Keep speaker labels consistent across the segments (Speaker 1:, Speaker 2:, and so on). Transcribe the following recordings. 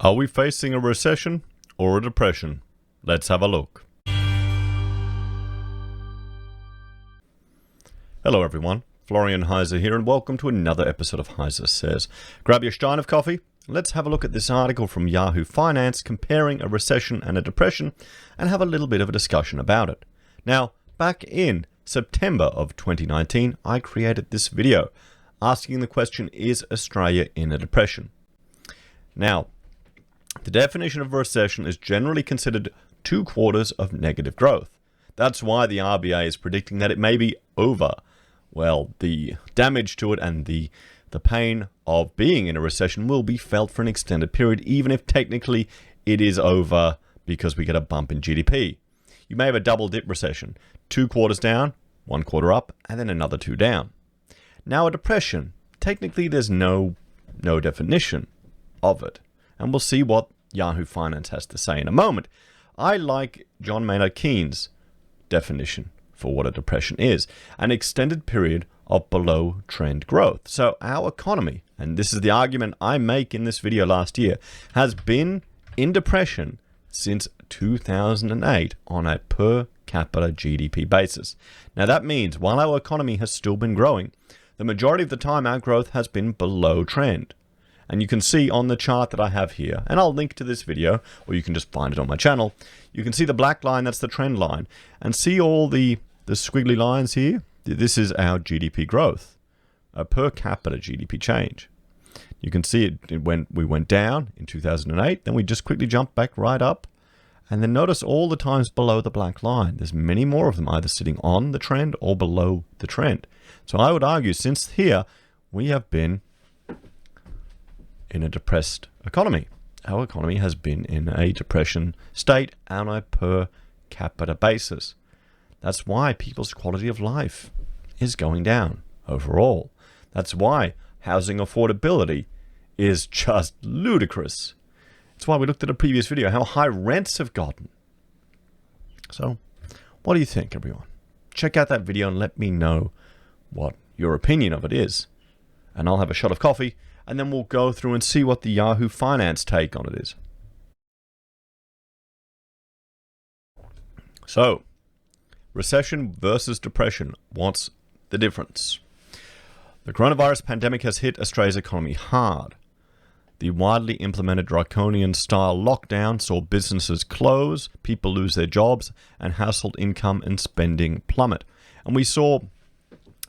Speaker 1: Are we facing a recession or a depression? Let's have a look. Hello everyone, Florian.Heise here, and welcome to another episode of HeiseSays. Grab your stein of coffee. Let's have a look at this article from Yahoo Finance comparing a recession and a depression and have a little bit of a discussion about it. Now, back in September of 2019, I created this video asking the question, is Australia in a depression? Now, the definition of a recession is generally considered 2 quarters of negative growth. That's why the RBA is predicting that it may be over. Well, the damage to it and the pain of being in a recession will be felt for an extended period, even if technically it is over because we get a bump in GDP. You may have a double dip recession, 2 quarters down, 1 quarter up, and then another 2 down. Now a depression, technically there's no definition of it. And we'll see what Yahoo Finance has to say in a moment. I like John Maynard Keynes' definition for what a depression is, an extended period of below trend growth. So our economy, and this is the argument I make in this video last year, has been in depression since 2008 on a per capita GDP basis. Now that means while our economy has still been growing, the majority of the time our growth has been below trend. And you can see on the chart that I have here, and I'll link to this video, or you can just find it on my channel. You can see the black line, that's the trend line, and see all the squiggly lines here. This is our GDP growth, a per capita GDP change. You can see we went down in 2008, then we just quickly jumped back right up. And then notice all the times below the black line. There's many more of them either sitting on the trend or below the trend. So I would argue since here, we have been in a depressed economy. Our economy has been in a depression state on a per capita basis. That's why people's quality of life is going down overall. That's why housing affordability is just ludicrous. That's why we looked at a previous video, how high rents have gotten. So, what do you think, everyone? Check out that video and let me know what your opinion of it is. And I'll have a shot of coffee, and then we'll go through and see what the Yahoo Finance take on it is. So, recession versus depression. What's the difference? The coronavirus pandemic has hit Australia's economy hard. The widely implemented draconian-style lockdown saw businesses close, people lose their jobs, and household income and spending plummet. And we saw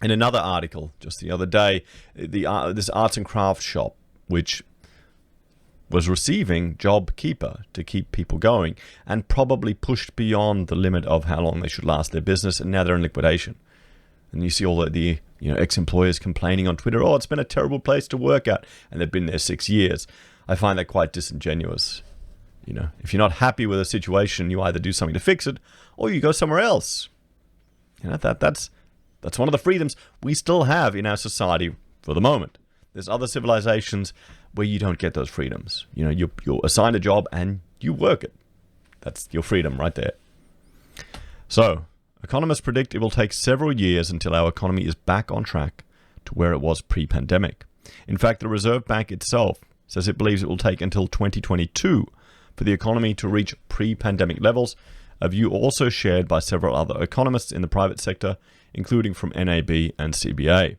Speaker 1: in another article just the other day, this arts and crafts shop, which was receiving JobKeeper to keep people going and probably pushed beyond the limit of how long they should last their business, and now they're in liquidation. And you see all the ex-employers complaining on Twitter, oh, it's been a terrible place to work at, and they've been there 6 years. I find that quite disingenuous. If you're not happy with a situation, you either do something to fix it, or you go somewhere else. That's one of the freedoms we still have in our society for the moment. There's other civilizations where you don't get those freedoms. You're assigned a job and you work it. That's your freedom right there. So, economists predict it will take several years until our economy is back on track to where it was pre-pandemic. In fact, the Reserve Bank itself says it believes it will take until 2022 for the economy to reach pre-pandemic levels, a view also shared by several other economists in the private sector, including from NAB and CBA.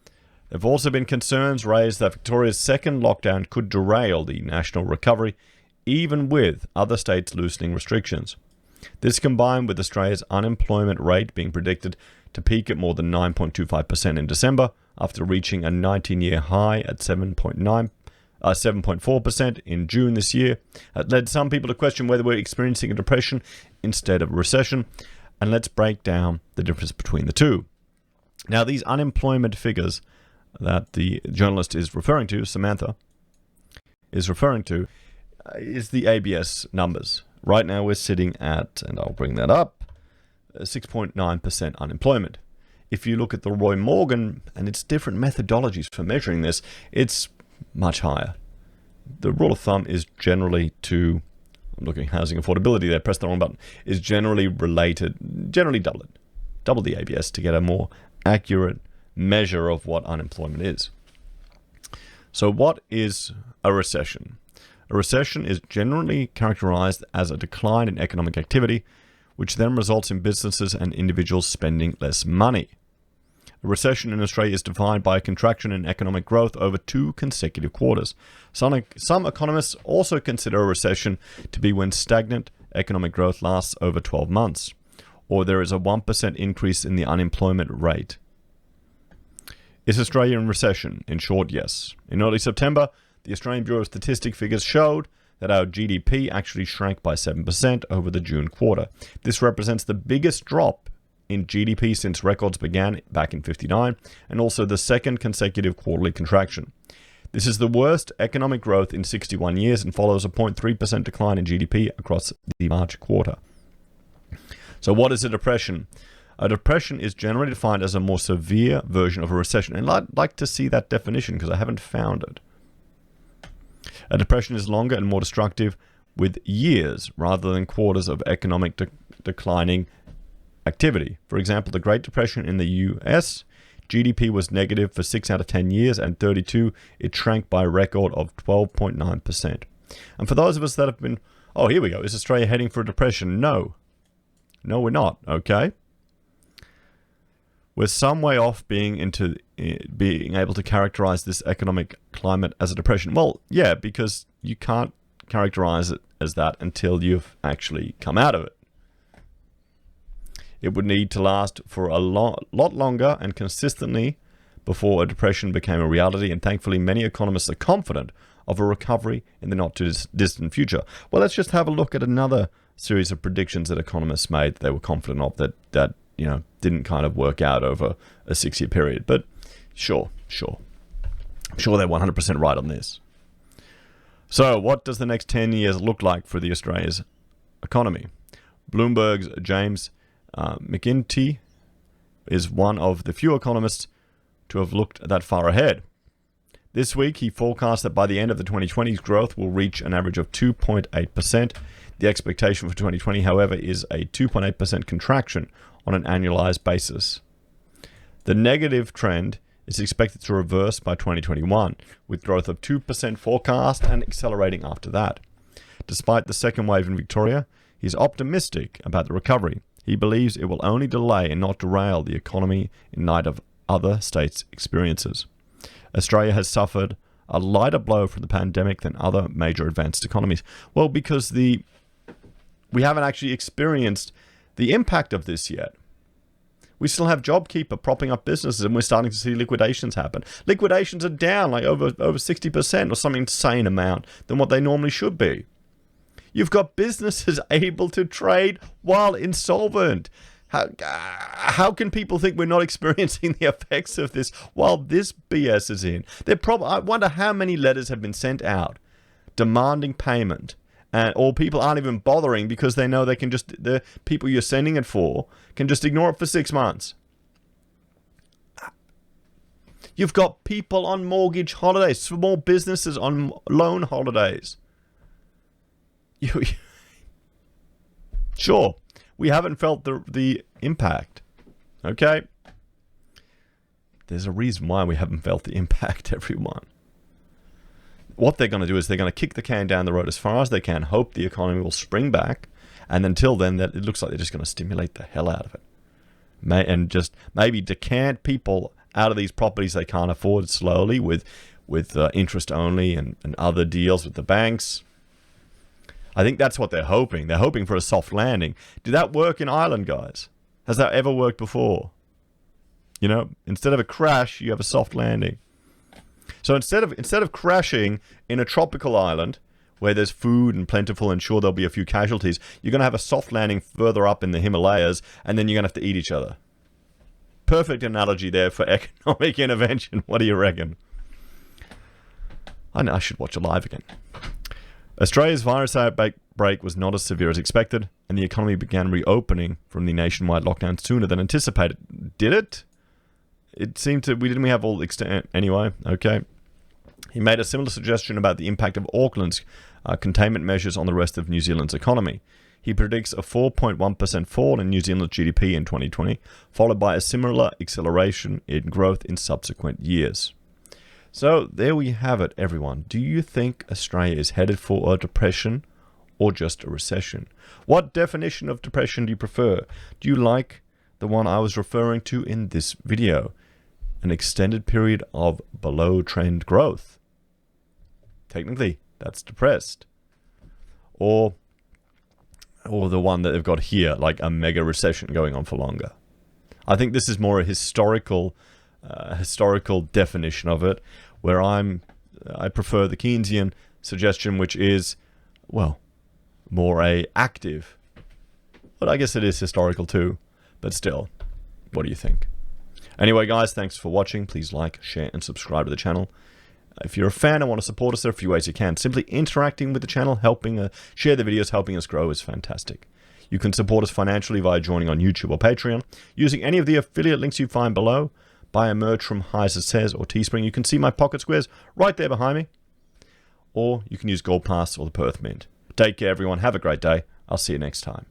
Speaker 1: There have also been concerns raised that Victoria's second lockdown could derail the national recovery, even with other states loosening restrictions. This combined with Australia's unemployment rate being predicted to peak at more than 9.25% in December, after reaching a 19-year high at 7.4% in June this year, led some people to question whether we're experiencing a depression instead of a recession. And let's break down the difference between the two. Now, these unemployment figures that the journalist is referring to, Samantha, is referring to, is the ABS numbers. Right now we're sitting at, and I'll bring that up, 6.9% unemployment. If you look at the Roy Morgan, and it's different methodologies for measuring this, it's much higher. The rule of thumb is generally to, I'm looking at housing affordability there, press the wrong button, is generally related, generally double it. Double the ABS to get a more accurate measure of what unemployment is. So what is a recession? A recession is generally characterized as a decline in economic activity, which then results in businesses and individuals spending less money. A recession in Australia is defined by a contraction in economic growth over 2 consecutive quarters. Some economists also consider a recession to be when stagnant economic growth lasts over 12 months, or there is a 1% increase in the unemployment rate. Is Australia in recession? In short, yes. In early September, the Australian Bureau of Statistics figures showed that our GDP actually shrank by 7% over the June quarter. This represents the biggest drop in GDP since records began back in 1959, and also the second consecutive quarterly contraction. This is the worst economic growth in 61 years and follows a 0.3% decline in GDP across the March quarter. So what is a depression? A depression is generally defined as a more severe version of a recession, and I'd like to see that definition because I haven't found it. A depression is longer and more destructive, with years rather than quarters of economic declining activity. For example, the Great Depression in the US, GDP was negative for 6 out of 10 years, and 32, it shrank by a record of 12.9%. And for those of us that have been, oh, here we go, is Australia heading for a depression? No. No, we're not, okay? We're some way off being able to characterize this economic climate as a depression. Well, yeah, because you can't characterize it as that until you've actually come out of it. It would need to last for a lot longer and consistently before a depression became a reality, and thankfully many economists are confident of a recovery in the not too distant future. Well, let's just have a look at another series of predictions that economists made that they were confident of that didn't kind of work out over a 6-year period. But sure. I'm sure they're 100% right on this. So what does the next 10 years look like for the Australia's economy? Bloomberg's James McIntyre is one of the few economists to have looked that far ahead. This week, he forecast that by the end of the 2020s, growth will reach an average of 2.8%. The expectation for 2020, however, is a 2.8% contraction on an annualized basis. The negative trend is expected to reverse by 2021, with growth of 2% forecast and accelerating after that. Despite the second wave in Victoria, he's optimistic about the recovery. He believes it will only delay and not derail the economy in light of other states' experiences. Australia has suffered a lighter blow from the pandemic than other major advanced economies. Well, because we haven't actually experienced the impact of this yet. We still have JobKeeper propping up businesses, and we're starting to see liquidations happen. Liquidations are down like over 60% or some insane amount than what they normally should be. You've got businesses able to trade while insolvent. How can people think we're not experiencing the effects of this while this BS is in? I wonder how many letters have been sent out demanding payment, or people aren't even bothering because they know the people you're sending it for can just ignore it for 6 months. You've got people on mortgage holidays, small businesses on loan holidays. Sure, we haven't felt the impact, okay? There's a reason why we haven't felt the impact, everyone. What they're going to do is they're going to kick the can down the road as far as they can, hope the economy will spring back, and until then, it looks like they're just going to stimulate the hell out of it. And just maybe decant people out of these properties they can't afford slowly with interest only and other deals with the banks. I think that's what they're hoping. They're hoping for a soft landing. Did that work in Ireland, guys? Has that ever worked before? Instead of a crash, you have a soft landing. So instead of crashing in a tropical island where there's food and plentiful and sure there'll be a few casualties, you're going to have a soft landing further up in the Himalayas, and then you're going to have to eat each other. Perfect analogy there for economic intervention. What do you reckon? I know I should watch it live again. Australia's virus outbreak was not as severe as expected, and the economy began reopening from the nationwide lockdown sooner than anticipated. Did it? It seemed to. We have all the extent anyway. Okay. He made a similar suggestion about the impact of Auckland's containment measures on the rest of New Zealand's economy. He predicts a 4.1% fall in New Zealand's GDP in 2020, followed by a similar acceleration in growth in subsequent years. So there we have it, everyone. Do you think Australia is headed for a depression or just a recession? What definition of depression do you prefer? Do you like the one I was referring to in this video? An extended period of below trend growth. Technically, that's depressed. Or the one that they've got here, like a mega recession going on for longer. I think this is more a historical definition of it, where I prefer the Keynesian suggestion, which is, well, more a active. But I guess it is historical too. But still, what do you think? Anyway, guys, thanks for watching. Please like, share, and subscribe to the channel. If you're a fan and want to support us, there are a few ways you can. Simply interacting with the channel, helping share the videos, helping us grow is fantastic. You can support us financially via joining on YouTube or Patreon, using any of the affiliate links you find below. Buy a merch from HeiseSays or Teespring. You can see my pocket squares right there behind me. Or you can use Gold Pass or the Perth Mint. Take care, everyone. Have a great day. I'll see you next time.